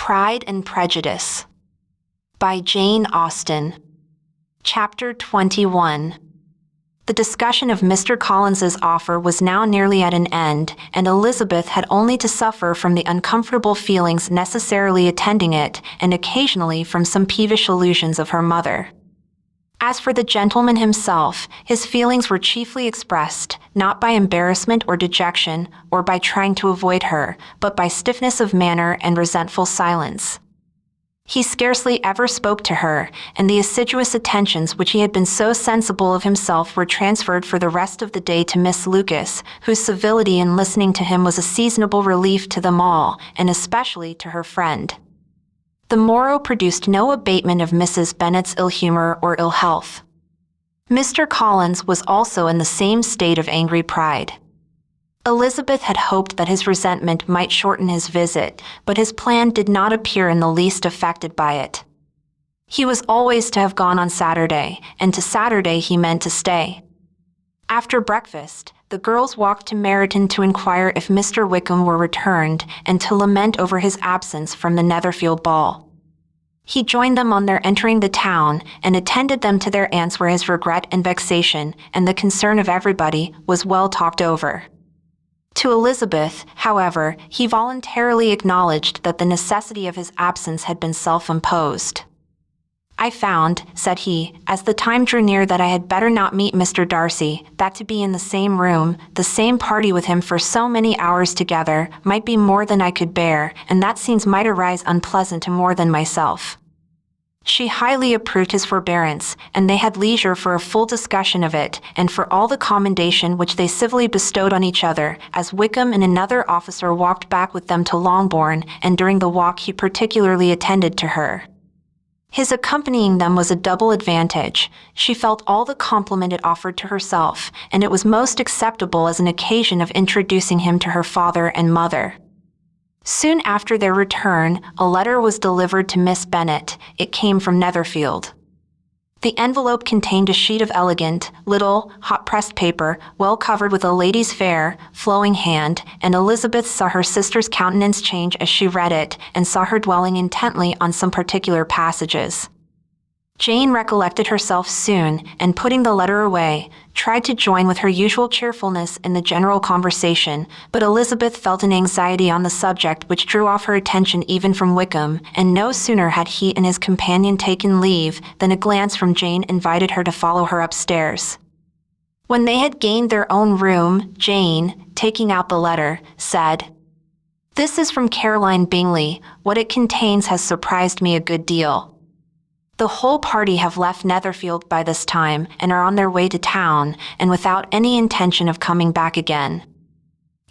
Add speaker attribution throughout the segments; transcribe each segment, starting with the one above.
Speaker 1: Pride and Prejudice by Jane Austen. Chapter 21. The discussion of Mr. Collins's offer was now nearly at an end, and Elizabeth had only to suffer from the uncomfortable feelings necessarily attending it, and occasionally from some peevish allusions of her mother. As for the gentleman himself, his feelings were chiefly expressed, not by embarrassment or dejection, or by trying to avoid her, but by stiffness of manner and resentful silence. He scarcely ever spoke to her, and the assiduous attentions which he had been so sensible of himself were transferred for the rest of the day to Miss Lucas, whose civility in listening to him was a seasonable relief to them all, and especially to her friend. The morrow produced no abatement of Mrs. Bennet's ill-humor or ill-health. Mr. Collins was also in the same state of angry pride. Elizabeth had hoped that his resentment might shorten his visit, but his plan did not appear in the least affected by it. He was always to have gone on Saturday, and to Saturday he meant to stay. After breakfast, the girls walked to Meryton to inquire if Mr. Wickham were returned and to lament over his absence from the Netherfield ball. He joined them on their entering the town and attended them to their aunt's, where his regret and vexation and the concern of everybody was well talked over. To Elizabeth, however, he voluntarily acknowledged that the necessity of his absence had been self-imposed. "I found," said he, as the time drew near, "that I had better not meet Mr. Darcy, that to be in the same room, the same party with him for so many hours together, might be more than I could bear, and that scenes might arise unpleasant to more than myself." She highly approved his forbearance, and they had leisure for a full discussion of it, and for all the commendation which they civilly bestowed on each other, as Wickham and another officer walked back with them to Longbourn, and during the walk he particularly attended to her. His accompanying them was a double advantage. She felt all the compliment it offered to herself, and it was most acceptable as an occasion of introducing him to her father and mother. Soon after their return, a letter was delivered to Miss Bennet. It came from Netherfield. The envelope contained a sheet of elegant, little, hot-pressed paper, well covered with a lady's fair, flowing hand, and Elizabeth saw her sister's countenance change as she read it, and saw her dwelling intently on some particular passages. Jane recollected herself soon, and putting the letter away, tried to join with her usual cheerfulness in the general conversation, but Elizabeth felt an anxiety on the subject which drew off her attention even from Wickham, and no sooner had he and his companion taken leave than a glance from Jane invited her to follow her upstairs. When they had gained their own room, Jane, taking out the letter, said, "This is from Caroline Bingley. What it contains has surprised me a good deal. The whole party have left Netherfield by this time and are on their way to town, and without any intention of coming back again.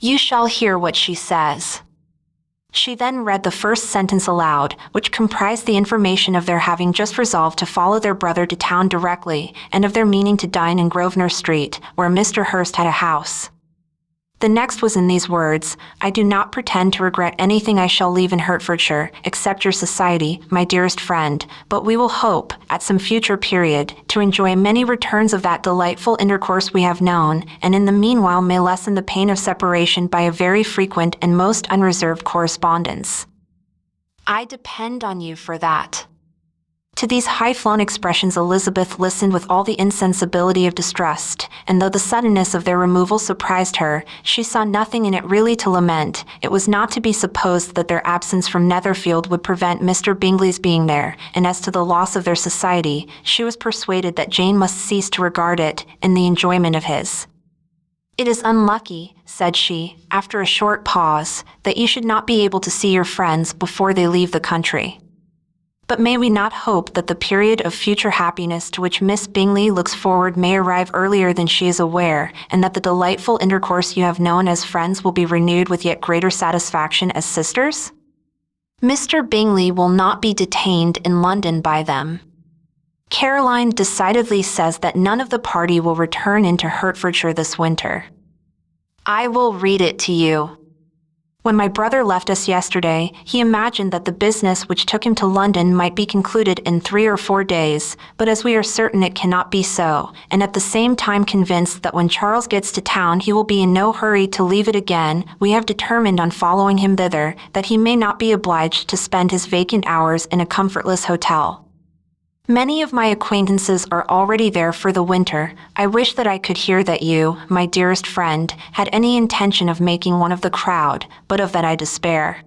Speaker 1: You shall hear what she says." She then read the first sentence aloud, which comprised the information of their having just resolved to follow their brother to town directly, and of their meaning to dine in Grosvenor Street, where Mr. Hurst had a house. The next was in these words: "I do not pretend to regret anything I shall leave in Hertfordshire, except your society, my dearest friend, but we will hope, at some future period, to enjoy many returns of that delightful intercourse we have known, and in the meanwhile may lessen the pain of separation by a very frequent and most unreserved correspondence. I depend on you for that." To these high-flown expressions Elizabeth listened with all the insensibility of distrust, and though the suddenness of their removal surprised her, she saw nothing in it really to lament. It was not to be supposed that their absence from Netherfield would prevent Mr. Bingley's being there, and as to the loss of their society, she was persuaded that Jane must cease to regard it in the enjoyment of his. "It is unlucky," said she, after a short pause, "that you should not be able to see your friends before they leave the country. But may we not hope that the period of future happiness to which Miss Bingley looks forward may arrive earlier than she is aware, and that the delightful intercourse you have known as friends will be renewed with yet greater satisfaction as sisters? Mr. Bingley will not be detained in London by them. Caroline decidedly says that none of the party will return into Hertfordshire this winter. I will read it to you. When my brother left us yesterday, he imagined that the business which took him to London might be concluded in 3 or 4 days, but as we are certain it cannot be so, and at the same time convinced that when Charles gets to town he will be in no hurry to leave it again, we have determined on following him thither, that he may not be obliged to spend his vacant hours in a comfortless hotel. Many of my acquaintances are already there for the winter. I wish that I could hear that you, my dearest friend, had any intention of making one of the crowd, but of that I despair.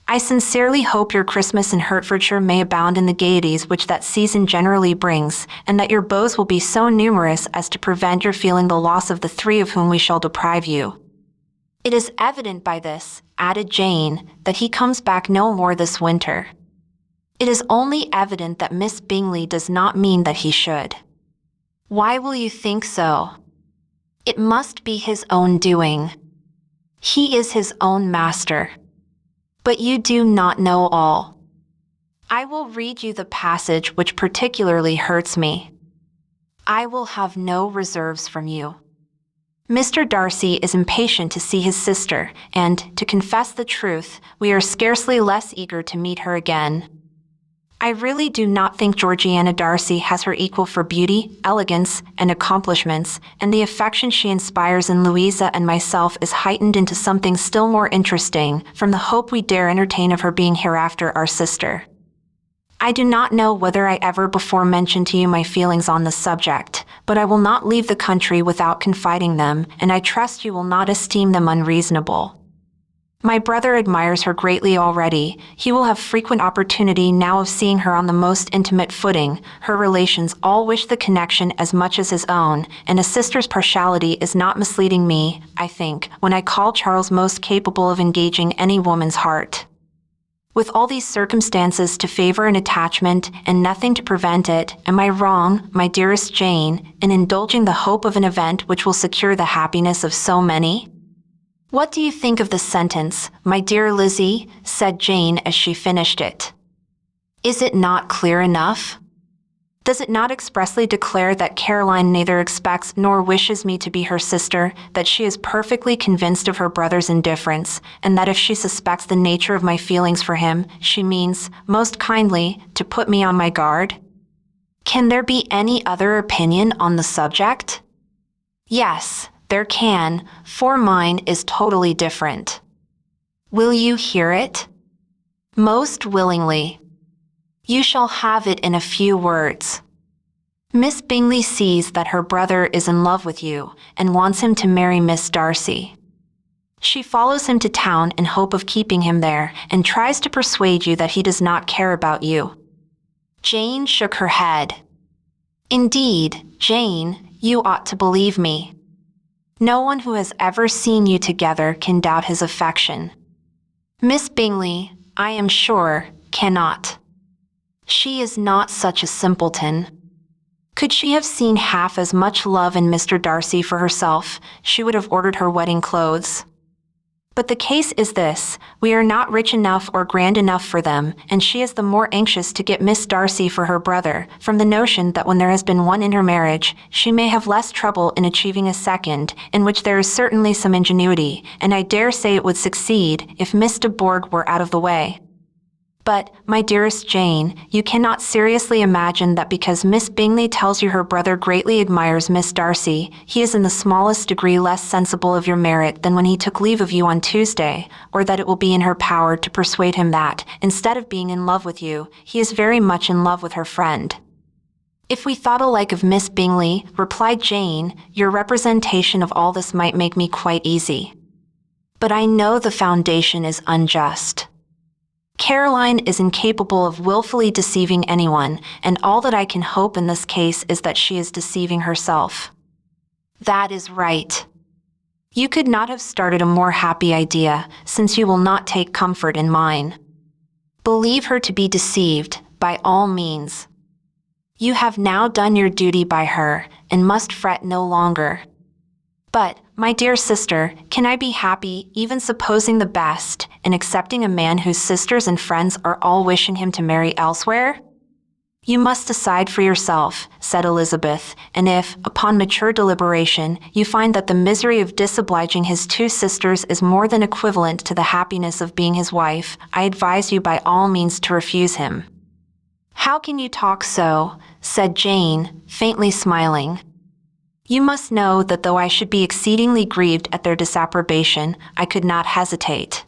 Speaker 1: I sincerely hope your Christmas in Hertfordshire may abound in the gaieties which that season generally brings, and that your beaux will be so numerous as to prevent your feeling the loss of the 3 of whom we shall deprive you. It is evident by this, added Jane, that he comes back no more this winter. It is only evident that Miss Bingley does not mean that he should. Why will you think so? It must be his own doing. He is his own master. But you do not know all. I will read you the passage which particularly hurts me. I will have no reserves from you. Mr. Darcy is impatient to see his sister, and, to confess the truth, we are scarcely less eager to meet her again. I really do not think Georgiana Darcy has her equal for beauty, elegance, and accomplishments, and the affection she inspires in Louisa and myself is heightened into something still more interesting from the hope we dare entertain of her being hereafter our sister. I do not know whether I ever before mentioned to you my feelings on the subject, but I will not leave the country without confiding them, and I trust you will not esteem them unreasonable. My brother admires her greatly already. He will have frequent opportunity now of seeing her on the most intimate footing. Her relations all wish the connection as much as his own, and a sister's partiality is not misleading me, I think, when I call Charles most capable of engaging any woman's heart. With all these circumstances to favor an attachment and nothing to prevent it, am I wrong, my dearest Jane, in indulging the hope of an event which will secure the happiness of so many? What do you think of the sentence, my dear Lizzie? Said Jane as she finished it. Is it not clear enough? Does it not expressly declare that Caroline neither expects nor wishes me to be her sister, that she is perfectly convinced of her brother's indifference, and that if she suspects the nature of my feelings for him, she means, most kindly, to put me on my guard? Can there be any other opinion on the subject? Yes. There can, for mine is totally different. Will you hear it? Most willingly. You shall have it in a few words. Miss Bingley sees that her brother is in love with you and wants him to marry Miss Darcy. She follows him to town in hope of keeping him there and tries to persuade you that he does not care about you. Jane shook her head. Indeed, Jane, you ought to believe me. No one who has ever seen you together can doubt his affection. Miss Bingley, I am sure, cannot. She is not such a simpleton. Could she have seen half as much love in Mr. Darcy for herself, she would have ordered her wedding clothes. But the case is this, we are not rich enough or grand enough for them, and she is the more anxious to get Miss Darcy for her brother, from the notion that when there has been one intermarriage, she may have less trouble in achieving a second, in which there is certainly some ingenuity, and I dare say it would succeed if Miss de Bourgh were out of the way. But, my dearest Jane, you cannot seriously imagine that because Miss Bingley tells you her brother greatly admires Miss Darcy, he is in the smallest degree less sensible of your merit than when he took leave of you on Tuesday, or that it will be in her power to persuade him that, instead of being in love with you, he is very much in love with her friend. If we thought alike of Miss Bingley, replied Jane, your representation of all this might make me quite easy. But I know the foundation is unjust. Caroline is incapable of willfully deceiving anyone, and all that I can hope in this case is that she is deceiving herself. That is right. You could not have started a more happy idea, since you will not take comfort in mine. Believe her to be deceived, by all means. You have now done your duty by her, and must fret no longer. But, my dear sister, can I be happy, even supposing the best, in accepting a man whose sisters and friends are all wishing him to marry elsewhere? You must decide for yourself, said Elizabeth, and if, upon mature deliberation, you find that the misery of disobliging his two sisters is more than equivalent to the happiness of being his wife, I advise you by all means to refuse him. How can you talk so? Said Jane, faintly smiling. You must know that though I should be exceedingly grieved at their disapprobation, I could not hesitate.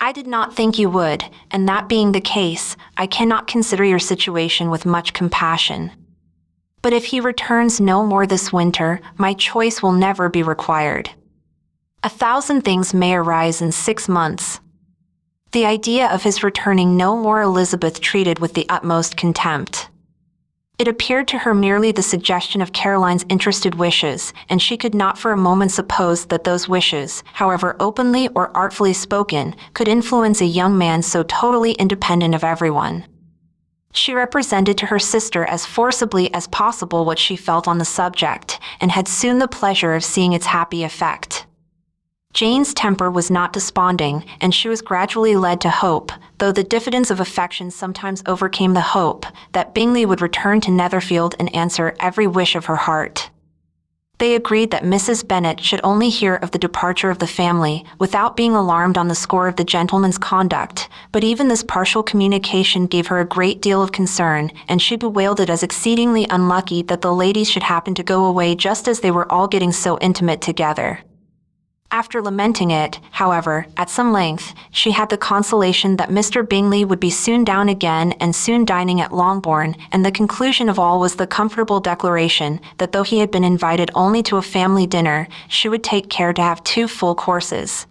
Speaker 1: I did not think you would, and that being the case, I cannot consider your situation with much compassion. But if he returns no more this winter, my choice will never be required. 1,000 things may arise in 6 months. The idea of his returning no more Elizabeth treated with the utmost contempt. It appeared to her merely the suggestion of Caroline's interested wishes, and she could not for a moment suppose that those wishes, however openly or artfully spoken, could influence a young man so totally independent of everyone. She represented to her sister as forcibly as possible what she felt on the subject, and had soon the pleasure of seeing its happy effect. Jane's temper was not desponding, and she was gradually led to hope, though the diffidence of affection sometimes overcame the hope, that Bingley would return to Netherfield and answer every wish of her heart. They agreed that Mrs. Bennet should only hear of the departure of the family, without being alarmed on the score of the gentleman's conduct, but even this partial communication gave her a great deal of concern, and she bewailed it as exceedingly unlucky that the ladies should happen to go away just as they were all getting so intimate together. After lamenting it, however, at some length, she had the consolation that Mr. Bingley would be soon down again and soon dining at Longbourn, and the conclusion of all was the comfortable declaration that though he had been invited only to a family dinner, she would take care to have 2 full courses.